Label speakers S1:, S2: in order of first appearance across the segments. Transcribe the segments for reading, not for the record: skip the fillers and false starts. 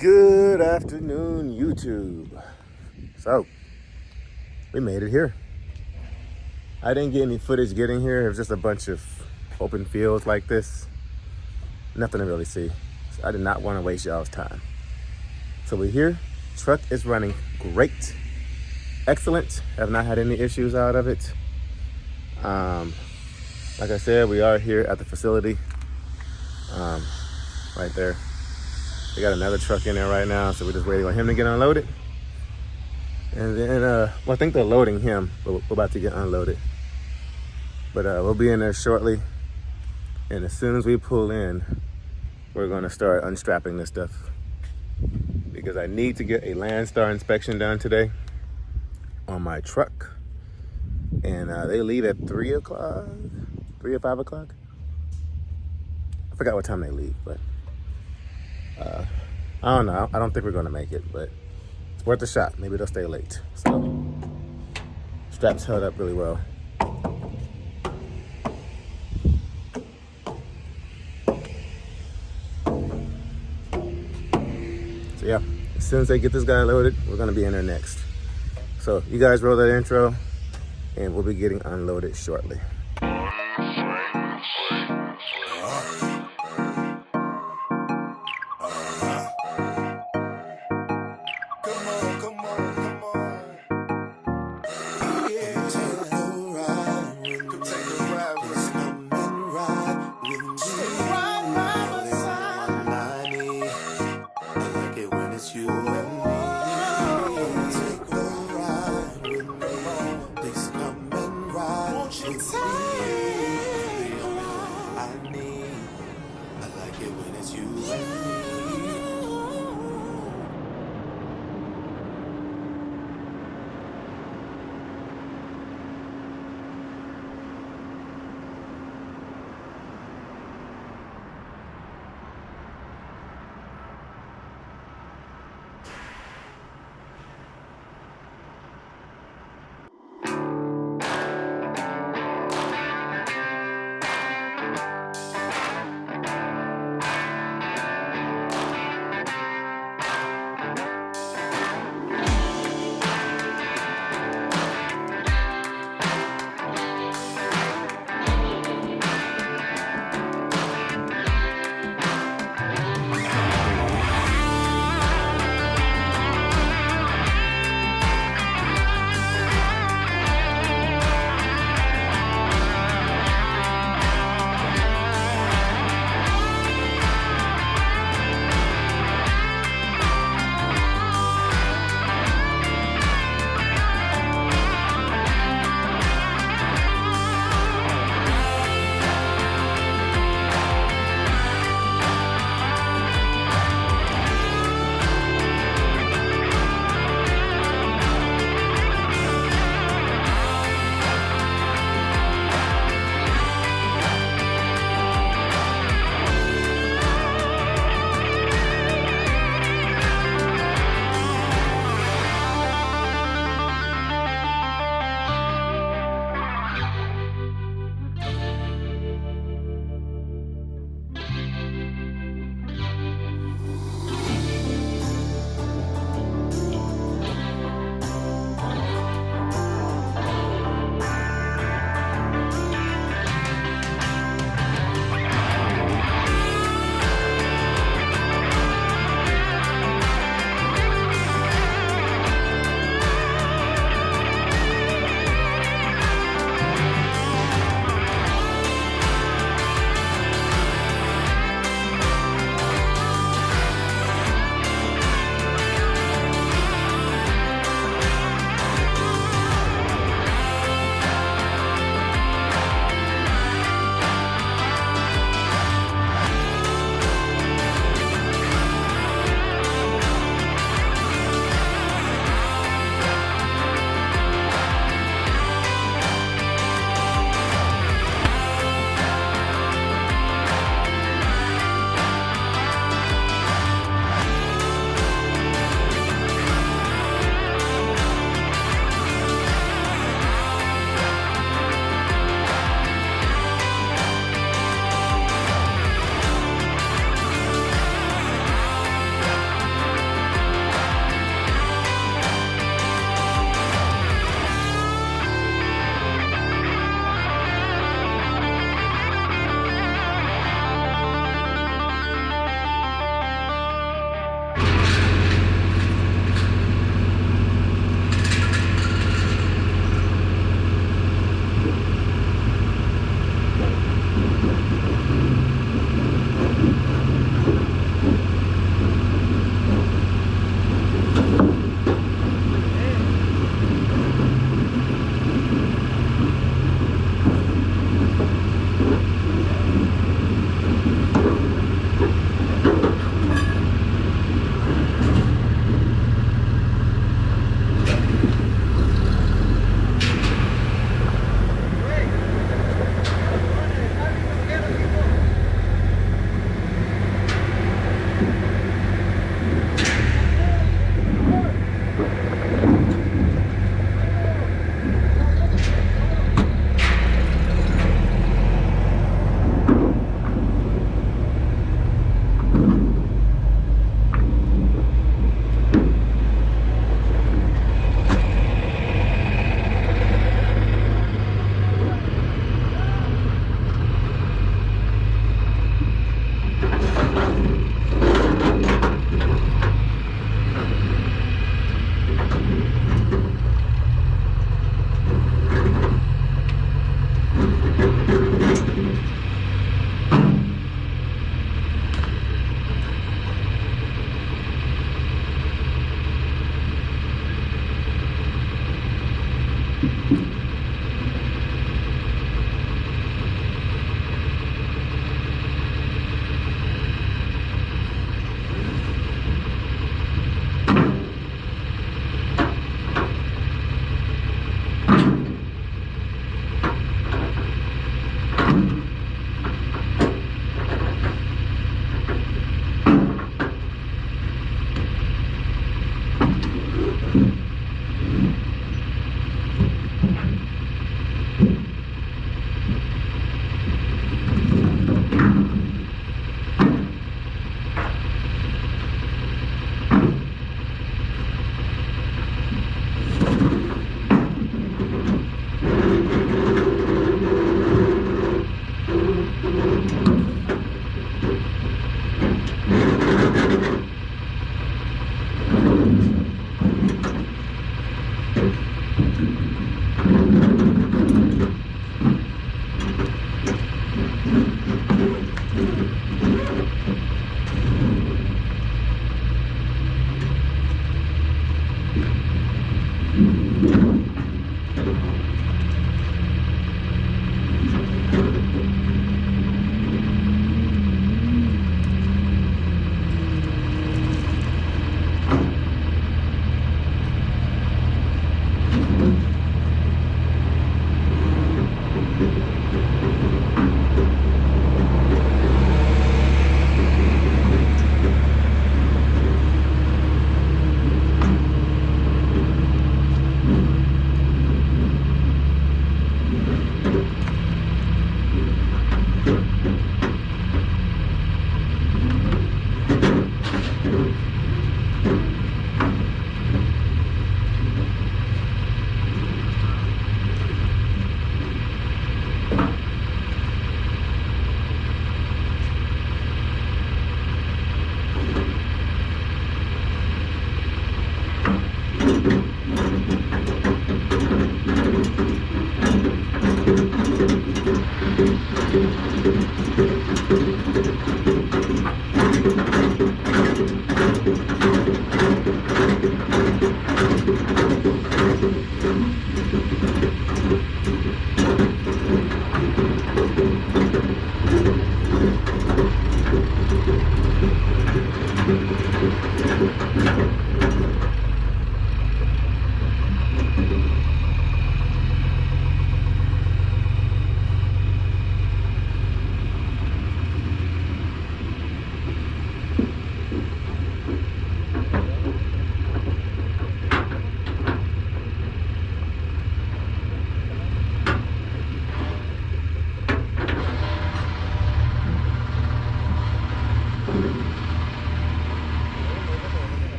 S1: Good afternoon, YouTube. So, we made it here. I didn't get any footage getting here. It was just a bunch of open fields like this. Nothing to really see. So I did not want to waste y'all's time. So we're here. Truck is running great. Excellent. Have not had any issues out of it. Like I said, we are here at the facility. Right there. We got another truck in there right now, so we're just waiting on him to get unloaded. And then, well, I think they're loading him, but we're about to get unloaded. But we'll be in there shortly. And as soon as we pull in, we're gonna start unstrapping this stuff. Because I need to get a Landstar inspection done today on my truck. And they leave at 3 o'clock, 3 or 5 o'clock. I forgot what time they leave, but I don't know. I don't think we're gonna make it, but it's worth a shot. Maybe they'll stay late. So, straps held up really well. So yeah, as soon as they get this guy loaded, we're gonna be in there next. So you guys roll that intro, and we'll be getting unloaded shortly.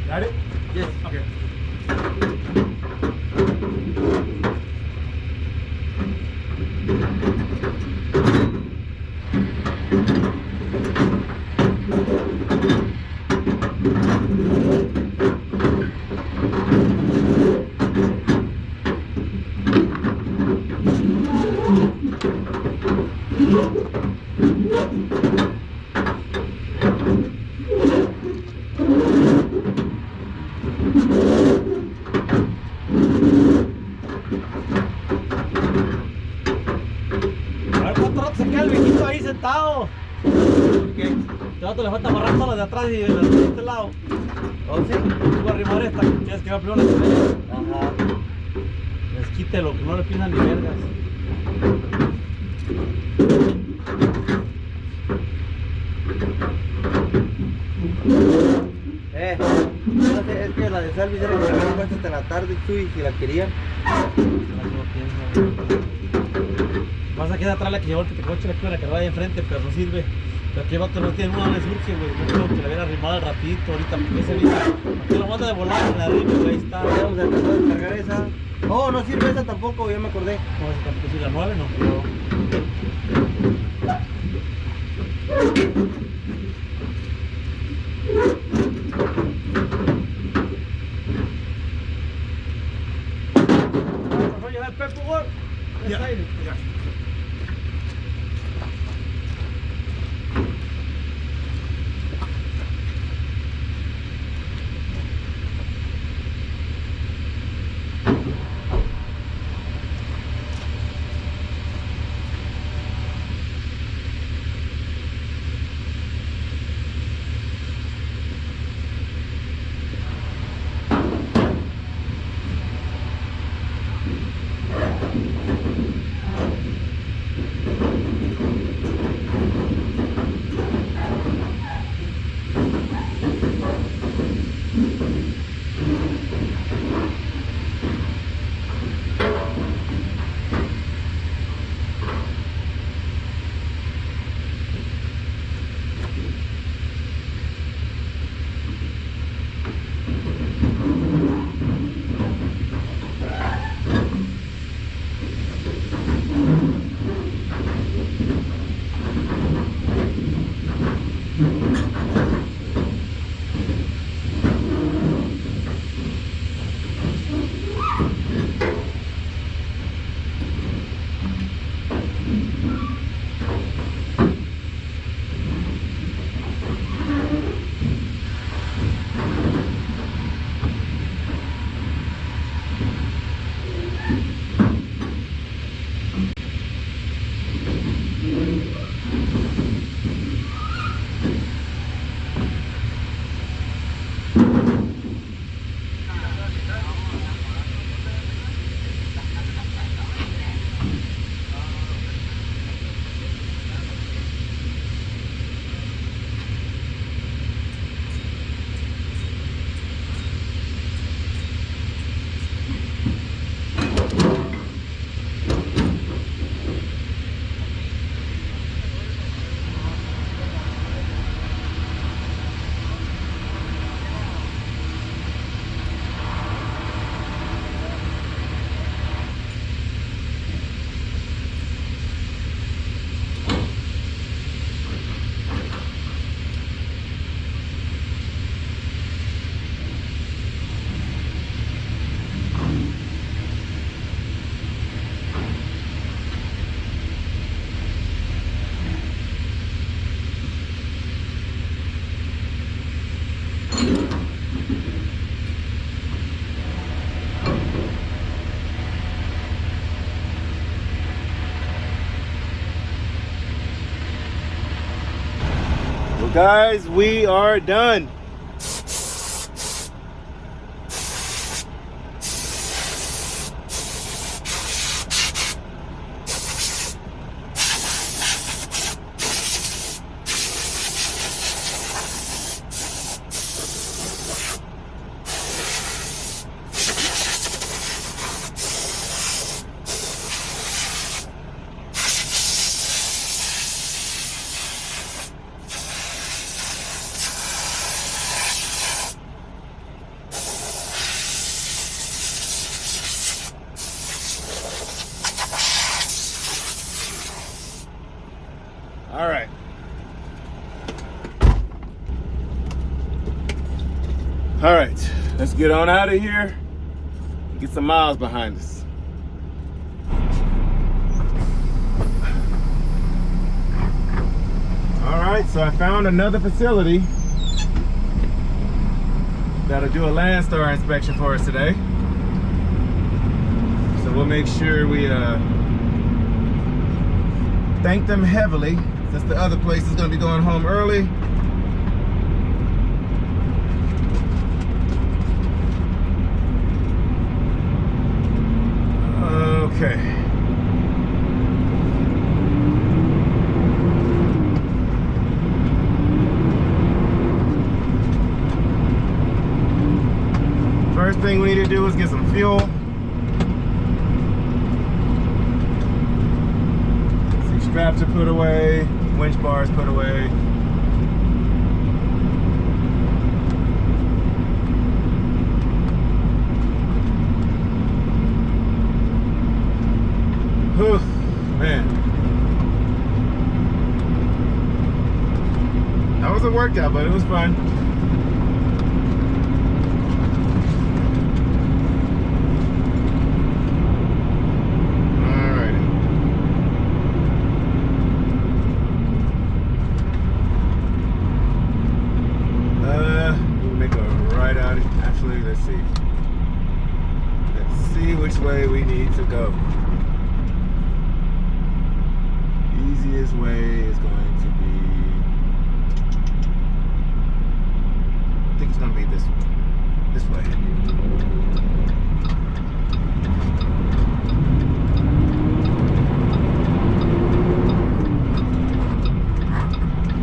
S2: Got it?
S3: Yes.
S2: Okay.
S3: Sentado.
S2: ¿Qué?
S3: Este vato le falta amarrar todas las de atrás y las de este lado.
S2: ¿Oh, sí?
S3: Voy a arrimar esta. Tienes que ir primero las estrellas.
S2: Ajá.
S3: Desquítelo, que no le pisan ni vergas.
S2: No sé, es que la de Salvis era que la habían puesto hasta la tarde, Chuy, si la querían.
S3: Vas a quedar atrás la que llevó el coche, la que va ahí enfrente, pero no sirve. Pero aquí vato no tiene una, no le surge, güey. No creo que la hubiera arrimado al ratito ahorita, porque ese ahorita. Aquí lo manda de volar en la arriba, güey, ahí está.
S2: Vamos a tratar de descargar esa. Oh, no sirve esa tampoco, ya me acordé.
S3: No, esa tampoco, si la 9 no. ¿Vas a llevar el pepo, güey?
S2: Ya, ya.
S1: Guys, we are done. All right. All right, let's get on out of here and get some miles behind us. All right, so I found another facility that'll do a Landstar inspection for us today. So we'll make sure we thank them heavily, since the other place is going to be going home early. Okay. First thing we need to do is get some fuel. Straps are put away, winch bars put away. Whew, man. That was a workout, but it was fun. Way we need to go. Easiest way is going to be, I think it's going to be this way.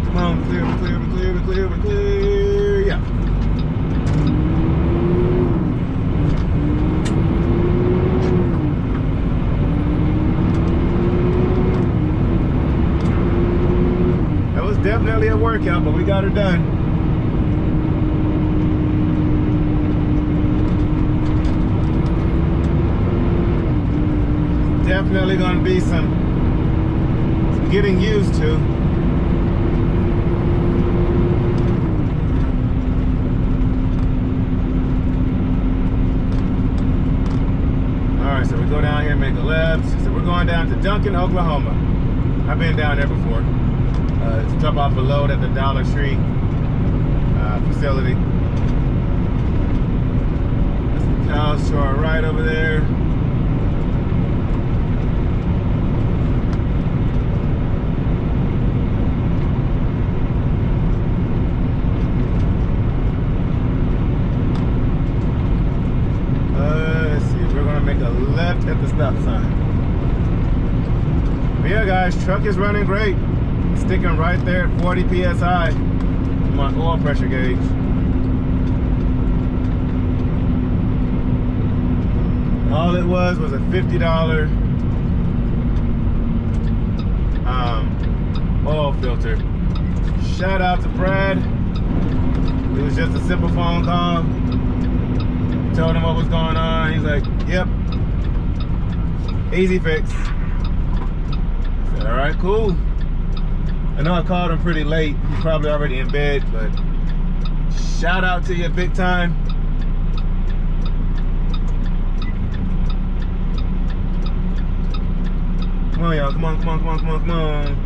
S1: Come on, clear, yeah. Definitely a workout, but we got her done. Definitely gonna be some getting used to. Alright, so we go down here and make a left. So we're going down to Duncan, Oklahoma. I've been down there before. To drop off a load at the Dollar Tree facility. There's some cows to our right over there. Let's see, we're gonna make a left at the stop sign. But yeah guys, truck is running great. Sticking right there at 40 psi on my oil pressure gauge. All it was a $50 oil filter. Shout out to Brad. It was just a simple phone call. Told him what was going on. He's like, yep, easy fix. I said, all right, cool. I know I called him pretty late. He's probably already in bed, but shout out to you big time. Come on, y'all. Come on, come on, come on, come on, come on.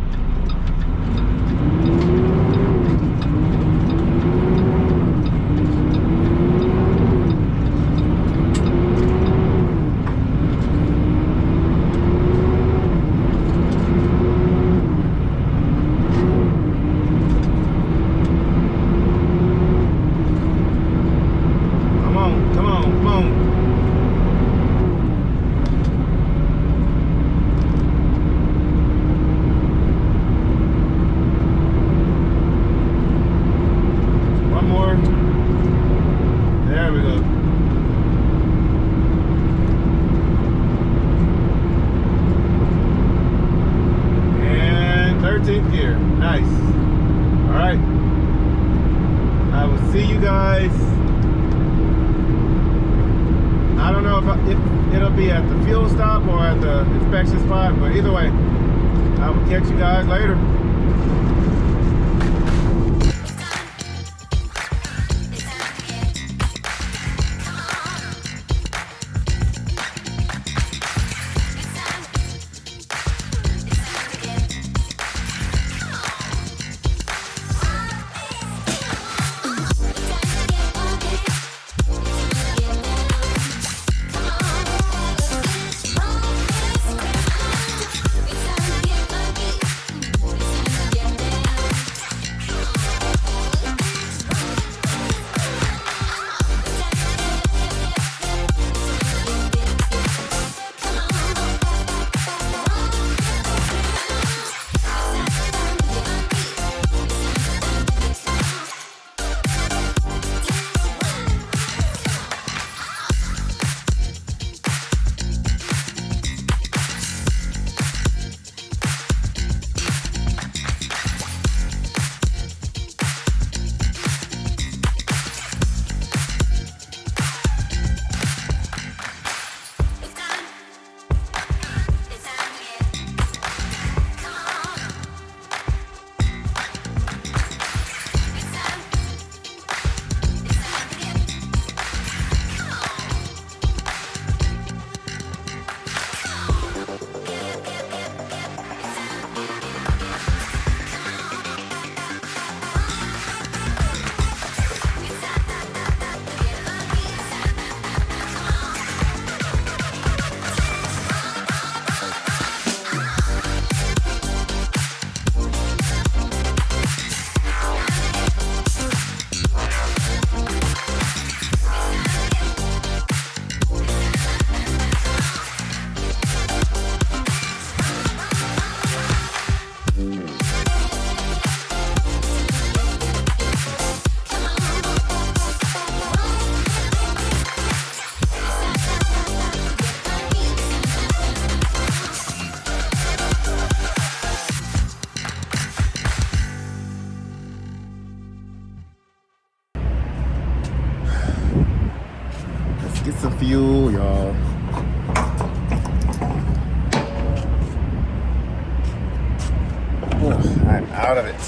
S1: guys. I don't know if it'll be at the fuel stop or at the inspection spot, but either way, I will catch you guys later. Get some fuel, y'all. I'm out of it.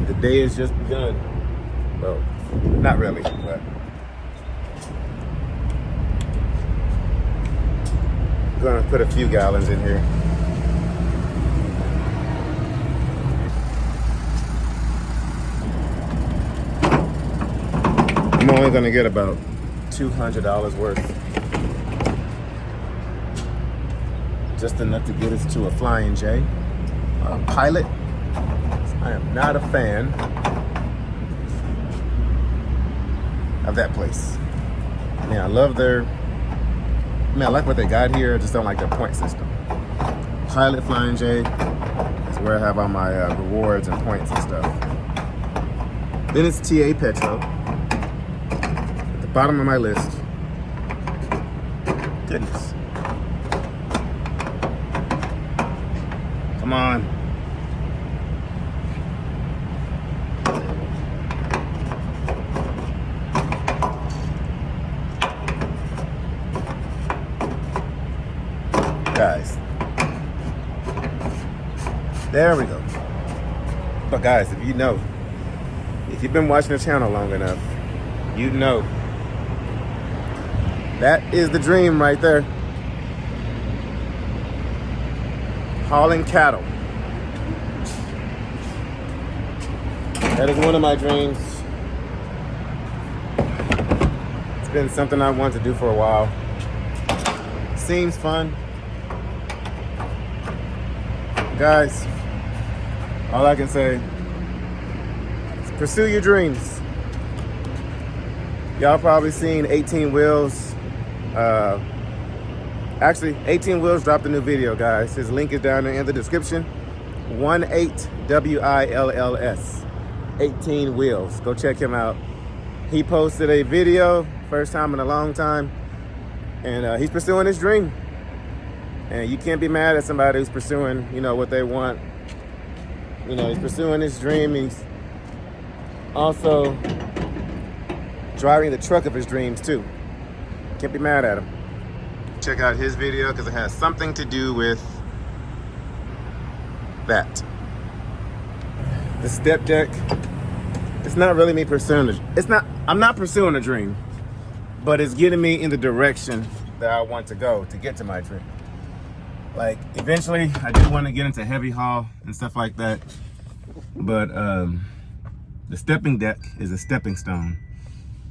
S1: The day has just begun. Well, not really, but I'm gonna put a few gallons in here. I'm only gonna get about $200 worth. Just enough to get us to a Flying J. Pilot. I am not a fan of that place. I love their, I like what they got here. I just don't like their point system. Pilot, Flying J is where I have all my rewards and points and stuff. Then it's TA Petro. Bottom of my list. Goodness. Come on. Guys. There we go. But guys, if you've been watching the channel long enough, you know that is the dream right there. Hauling cattle. That is one of my dreams. It's been something I wanted to do for a while. Seems fun. Guys, all I can say is pursue your dreams. Y'all probably seen 18 Wheels. Actually, 18 Wheels dropped a new video, guys. His link is down there in the description. 18WILLS. 18 Wheels. Go check him out. He posted a video, first time in a long time, and he's pursuing his dream. And you can't be mad at somebody who's pursuing, what they want. He's pursuing his dream. also driving the truck of his dreams too. Can't be mad at him. Check out his video because it has something to do with that. The step deck, it's not really me pursuing it. I'm not pursuing a dream, but it's getting me in the direction that I want to go to get to my dream. Like, eventually, I do want to get into heavy haul and stuff like that, but the stepping deck is a stepping stone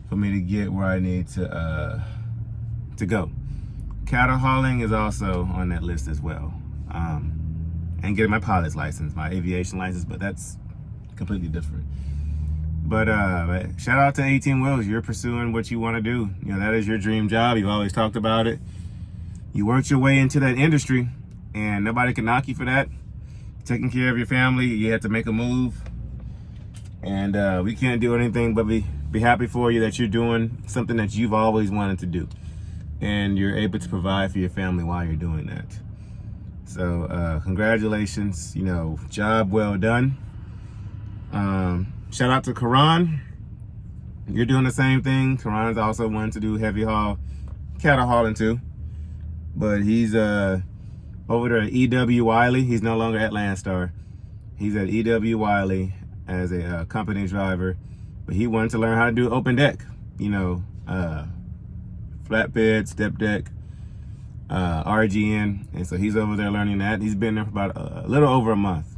S1: for me to get where I need to go. Cattle hauling is also on that list as well, and getting my pilot's license, my aviation license, but that's completely different. But shout out to 18 Wheels. You're pursuing what you want to do. You know, that is your dream job. You've always talked about it. You worked your way into that industry, and nobody can knock you for that. Taking care of your family, you had to make a move, and we can't do anything but be happy for you that you're doing something that you've always wanted to do, and you're able to provide for your family while you're doing that. So congratulations, you know, job well done. Shout out to Karan. You're doing the same thing. Karan's also wanting to do heavy haul, cattle hauling too. But he's over there at E.W. Wiley. He's no longer at Landstar. He's at E.W. Wiley as a company driver. But he wanted to learn how to do open deck. You know, flatbed, step deck, RGN. And so he's over there learning that. He's been there for about a little over a month.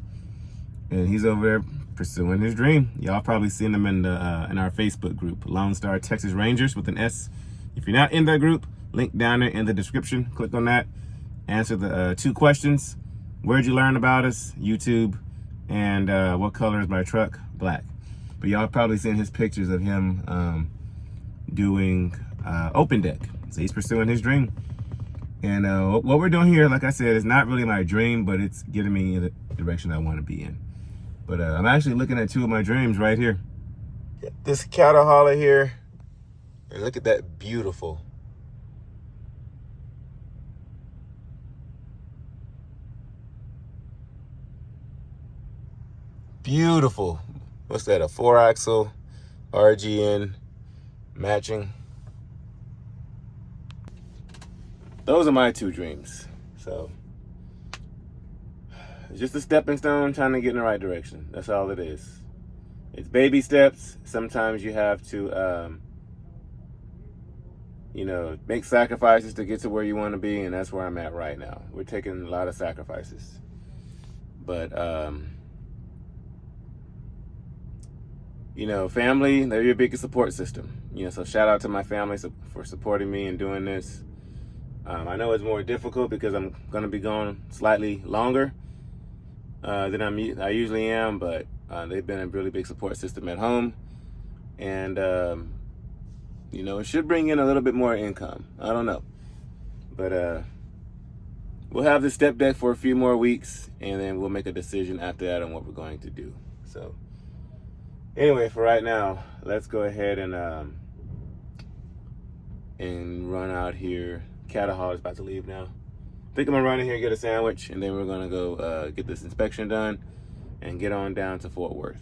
S1: And he's over there pursuing his dream. Y'all probably seen him in our Facebook group, Lone Star Texas Rangers with an S. If you're not in that group, link down there in the description. Click on that. Answer the 2 questions. Where'd you learn about us? YouTube. And what color is my truck? Black. But y'all probably seen his pictures of him doing open deck. So he's pursuing his dream. And what we're doing here, like I said, is not really my dream, but it's getting me in the direction I want to be in. But I'm actually looking at 2 of my dreams right here. This cattle hauler here. And look at that beautiful. Beautiful. What's that? A 4-axle RGN matching. Those are my 2 dreams. So it's just a stepping stone, trying to get in the right direction. That's all it is. It's baby steps. Sometimes you have to, you know, make sacrifices to get to where you want to be, and that's where I'm at right now. We're taking a lot of sacrifices. But, you know, family, they're your biggest support system. You know, so shout out to my family for supporting me and doing this. I know it's more difficult because I'm going to be gone slightly longer than I usually am, but they've been a really big support system at home, and you know, it should bring in a little bit more income. I don't know, but we'll have the step deck for a few more weeks, and then we'll make a decision after that on what we're going to do. So anyway, for right now, let's go ahead and run out here. Cattle haul is about to leave now. I think I'm gonna run in here and get a sandwich, and then we're gonna go get this inspection done and get on down to Fort Worth.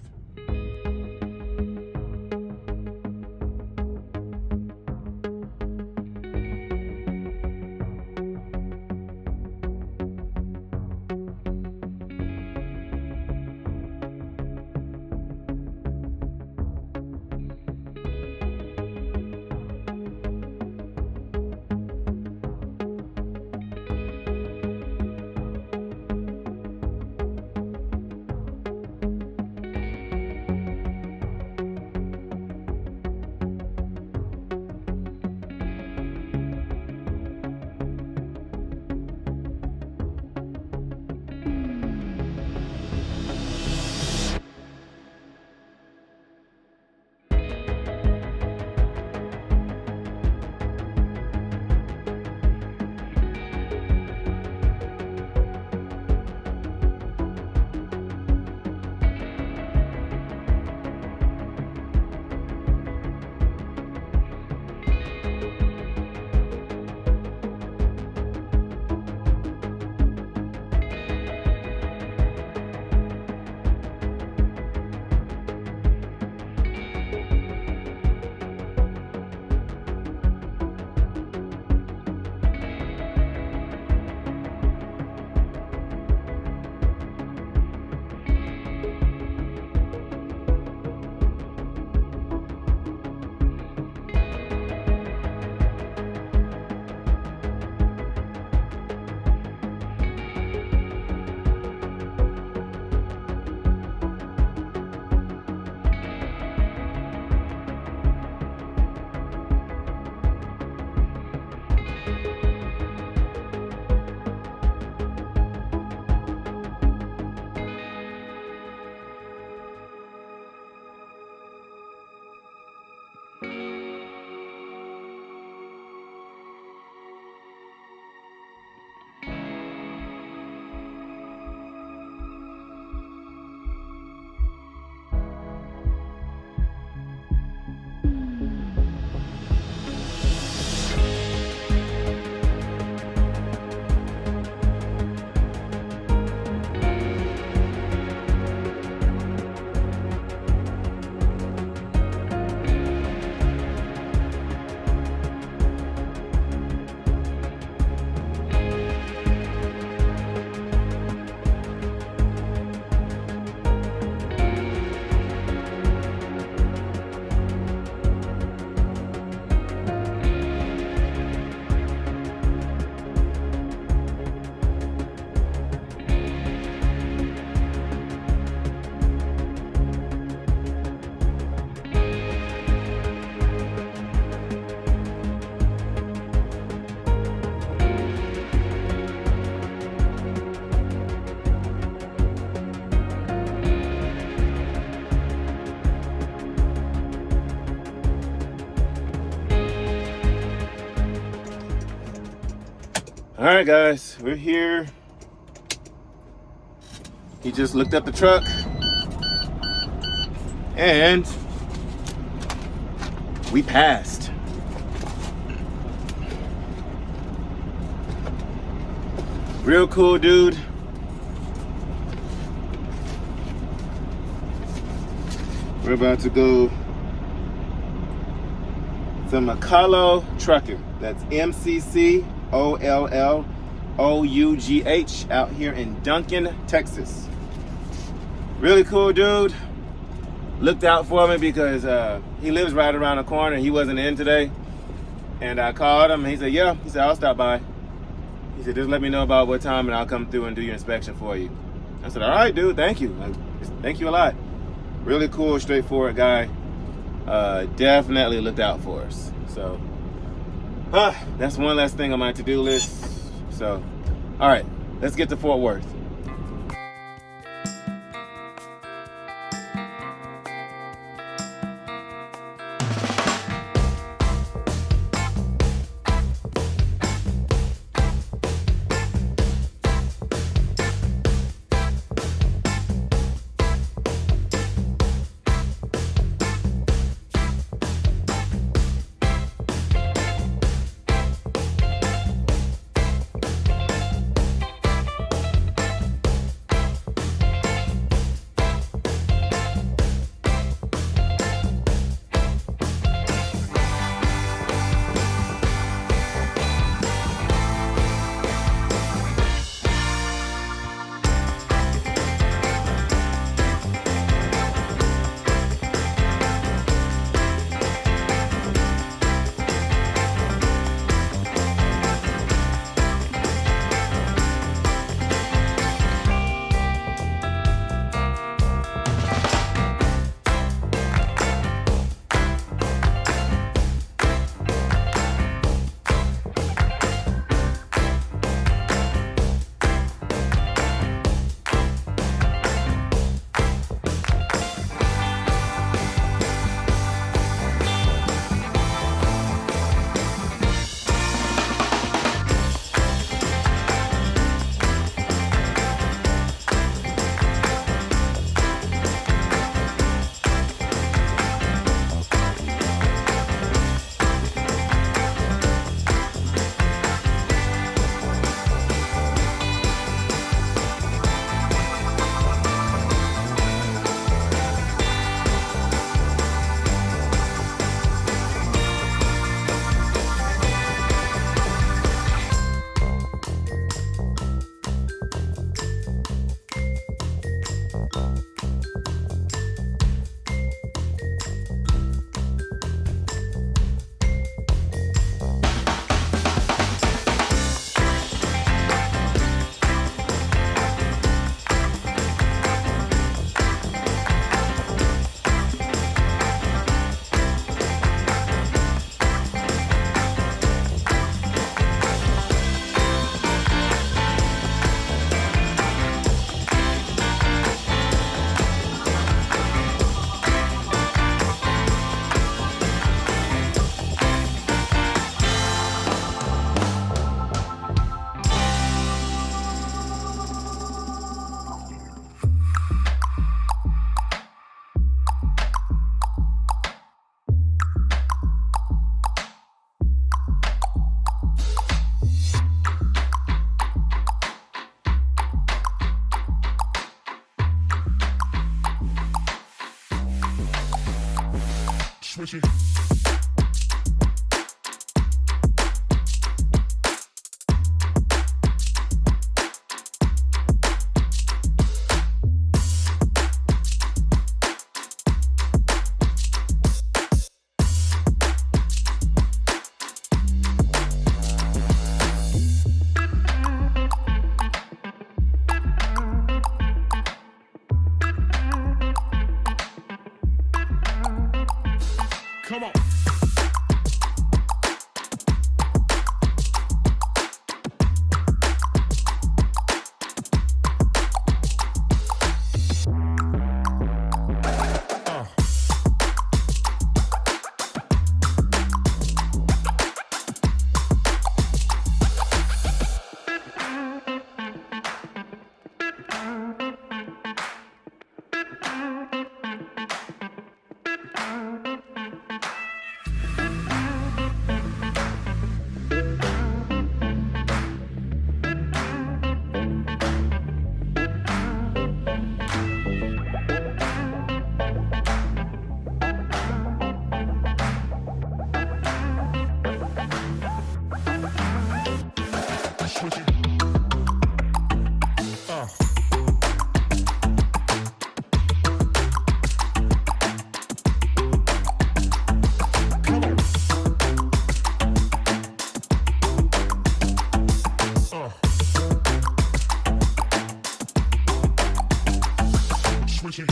S1: All right, guys, we're here. He just looked up the truck and we passed. Real cool dude. We're about to go to Macallo Trucking. That's MCCOLLOUGH out here in Duncan, Texas. Really cool dude. Looked out for me because he lives right around the corner. He wasn't in today. And I called him and he said, yeah. He said, I'll stop by. He said, just let me know about what time and I'll come through and do your inspection for you. I said, all right, dude, thank you. Thank you a lot. Really cool, straightforward guy. Definitely looked out for us. So, that's one less thing on my to-do list. So, all right, let's get to Fort Worth.
S4: Switch it. Come on. Switch it. Come on. Switch it.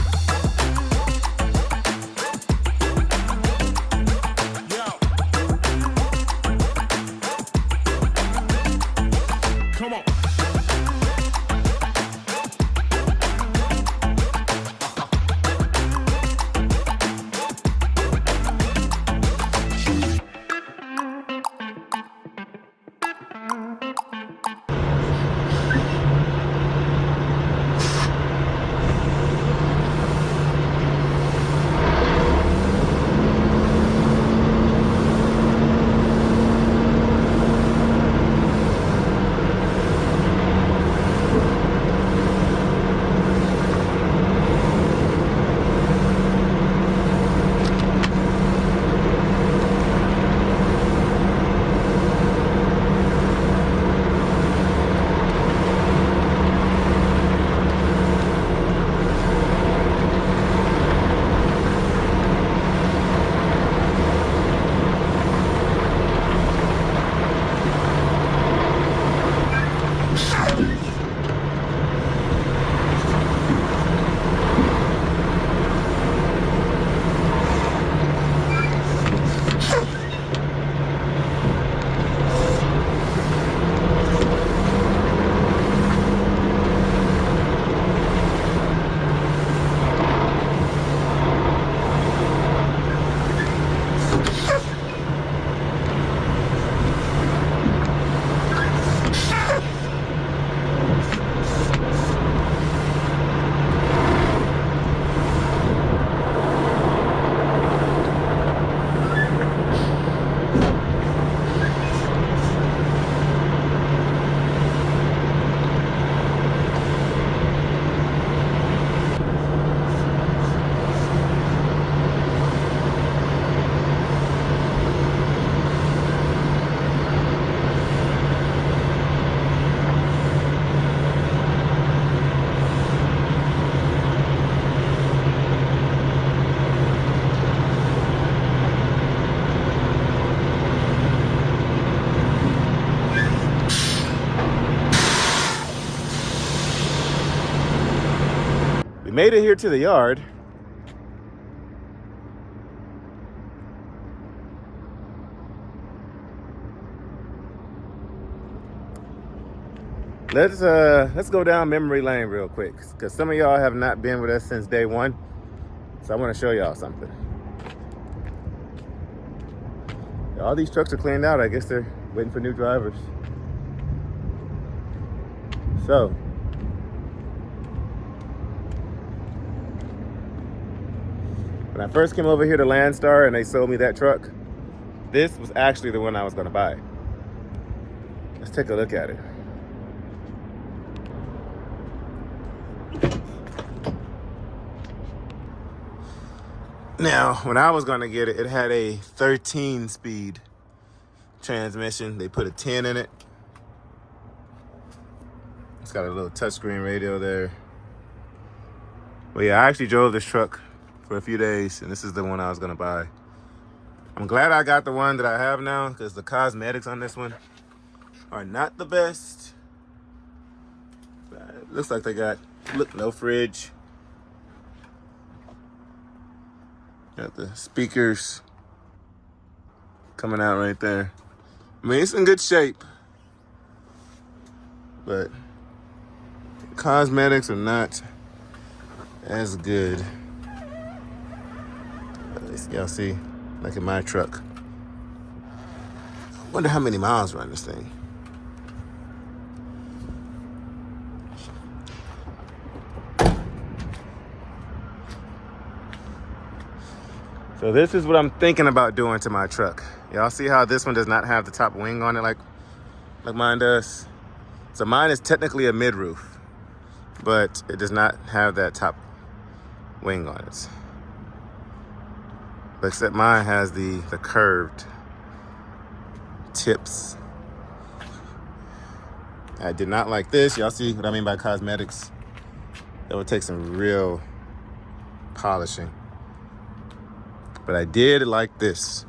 S4: Come on.
S1: Made it here to the yard. Let's go down memory lane real quick, because some of y'all have not been with us since day one. So I want to show y'all something. All these trucks are cleaned out. I guess they're waiting for new drivers. So when I first came over here to Landstar and they sold me that truck, this was actually the one I was going to buy. Let's take a look at it. Now, when I was gonna get it, it had a 13-speed transmission. They put a 10 in it. It's got a little touchscreen radio there. But yeah, I actually drove this truck for a few days, and this is the one I was gonna buy. I'm glad I got the one that I have now, because the cosmetics on this one are not the best. It looks like they got, look, no fridge. Got the speakers coming out right there. I mean, it's in good shape, but cosmetics are not as good. Y'all see, like in my truck. I wonder how many miles run this thing. So this is what I'm thinking about doing to my truck. Y'all see how this one does not have the top wing on it like mine does? So mine is technically a mid-roof, but it does not have that top wing on it. But except mine has the curved tips. I did not like this. Y'all see what I mean by cosmetics? That would take some real polishing. But I did like this.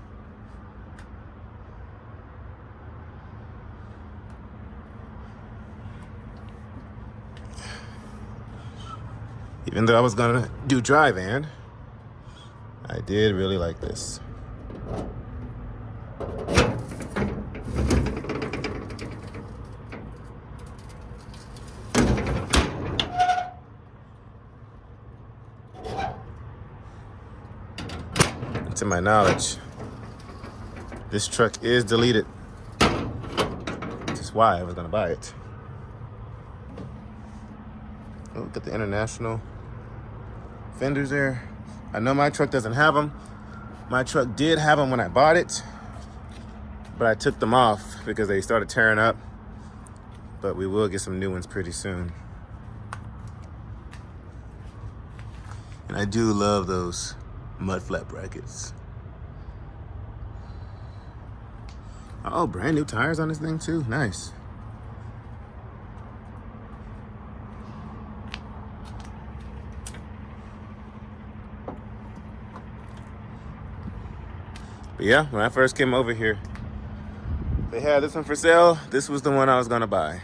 S1: Even though I was gonna do dry van, I did really like this. To my knowledge, this truck is deleted. Which is why I was gonna buy it. Oh, look at the international fenders there. I know my truck doesn't have them. My truck did have them when I bought it, but I took them off because they started tearing up. But we will get some new ones pretty soon. And I do love those mud flat brackets. Oh, brand new tires on this thing too. Nice. But yeah, when I first came over here, they had this one for sale. This was the one I was gonna buy.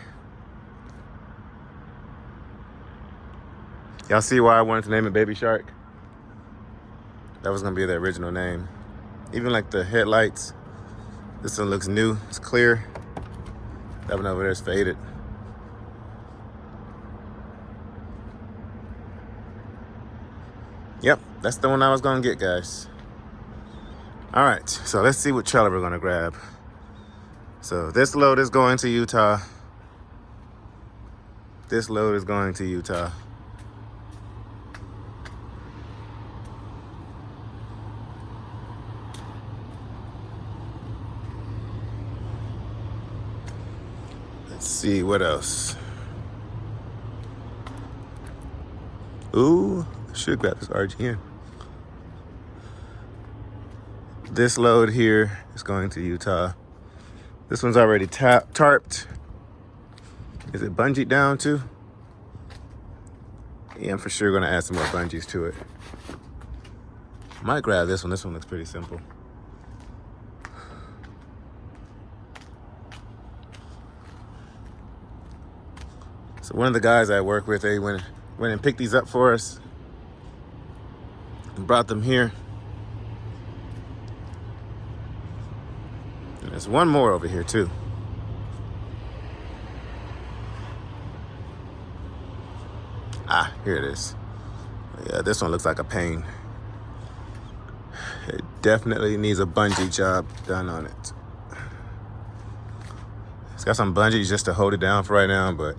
S1: Y'all see why I wanted to name it Baby Shark? That was gonna be the original name. Even like the headlights. This one looks new, it's clear. That one over there is faded. Yep, that's the one I was gonna get, guys. All right, so let's see what trailer we're gonna grab. So this load is going to Utah. This load is going to Utah. Let's see what else. Ooh, I should grab this RGN. This load here is going to Utah. This one's already tarped. Is it bungeed down too? Yeah, I'm for sure gonna add some more bungees to it. Might grab this one. This one looks pretty simple. So one of the guys I work with, they went and picked these up for us and brought them here. And there's one more over here too. Ah, here it is. Yeah, this one looks like a pain. It definitely needs a bungee job done on it. It's got some bungees just to hold it down for right now, but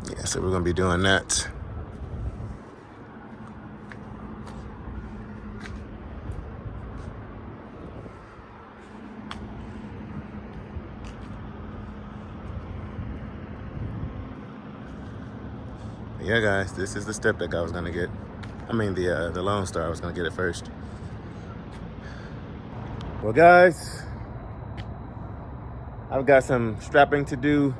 S1: yeah, so we're gonna be doing that. Yeah, guys, this is the step deck I was gonna get. I mean, the Lone Star, I was gonna get it first. Well, guys, I've got some strapping to do.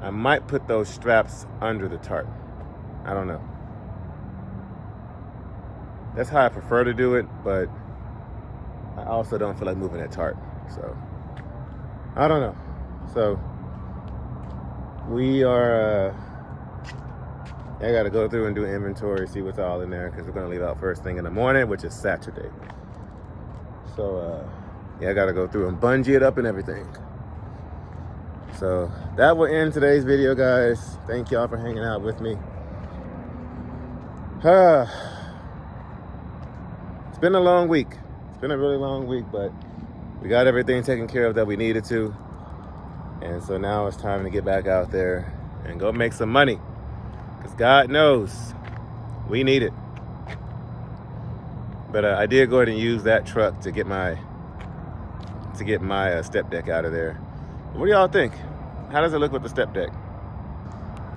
S1: I might put those straps under the tarp. I don't know. That's how I prefer to do it, but I also don't feel like moving that tarp. So, I don't know. So, we are, I gotta go through and do inventory, see what's all in there, because we're gonna leave out first thing in the morning, which is Saturday. So, yeah, I gotta go through and bungee it up and everything. So, that will end today's video, guys. Thank y'all for hanging out with me. It's been a long week. It's been a really long week, but we got everything taken care of that we needed to. And so now it's time to get back out there and go make some money. Because God knows we need it. But I did go ahead and use that truck to get my step deck out of there. What do y'all think? How does it look with the step deck?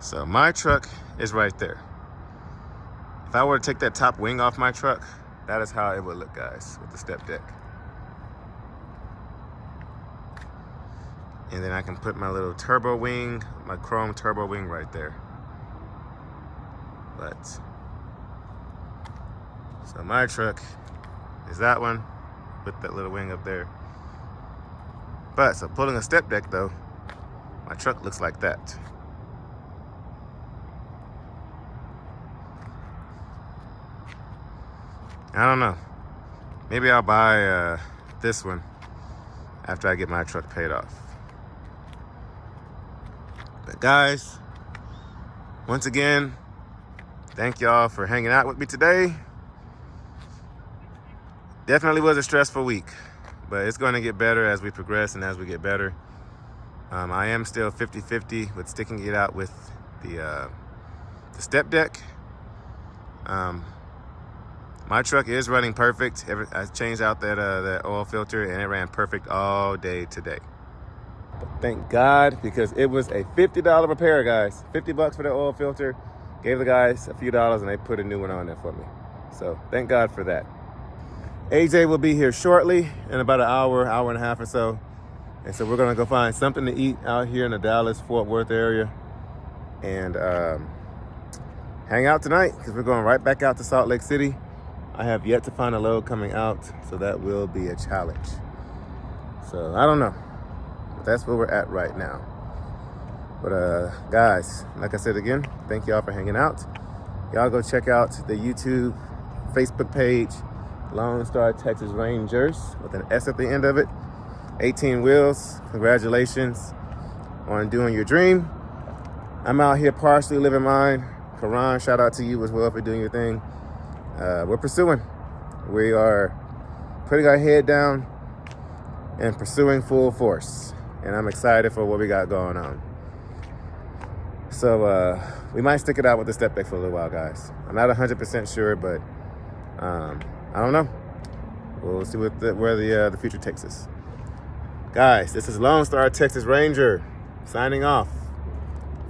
S1: So my truck is right there. If I were to take that top wing off my truck, that is how it would look, guys, with the step deck. And then I can put my little turbo wing, my chrome turbo wing right there. But, so my truck is that one with that little wing up there. But, so pulling a step deck though, my truck looks like that. I don't know. Maybe I'll buy this one after I get my truck paid off. But guys, once again, thank y'all for hanging out with me today. Definitely was a stressful week, but it's going to get better as we progress and as we get better. I am still 50-50 with sticking it out with the step deck. My truck is running perfect. I changed out that oil filter and it ran perfect all day today. But thank God, because it was a $50 repair, guys. 50 bucks for the oil filter. Gave the guys a few dollars and they put a new one on there for me. So thank God for that. AJ will be here shortly in about an hour and a half or so. And so we're gonna go find something to eat out here in the Dallas-Fort Worth area and hang out tonight, because we're going right back out to Salt Lake City. I have yet to find a load coming out, so that will be a challenge. So I don't know, but that's where we're at right now. But guys, like I said again, thank y'all for hanging out. Y'all go check out the YouTube, Facebook page, Lone Star Texas Rangers with an S at the end of it. 18 wheels. Congratulations on doing your dream. I'm out here partially living mine. Karan, shout out to you as well for doing your thing. We're pursuing. We are putting our head down and pursuing full force. And I'm excited for what we got going on. So we might stick it out with the step deck for a little while, guys. I'm not 100% sure, but I don't know. We'll see where the future takes us. Guys, this is Lone Star Texas Ranger signing off.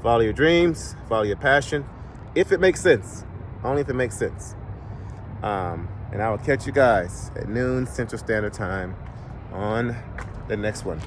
S1: Follow your dreams, follow your passion, if it makes sense. Only if it makes sense. And I will catch you guys at noon Central Standard Time on the next one.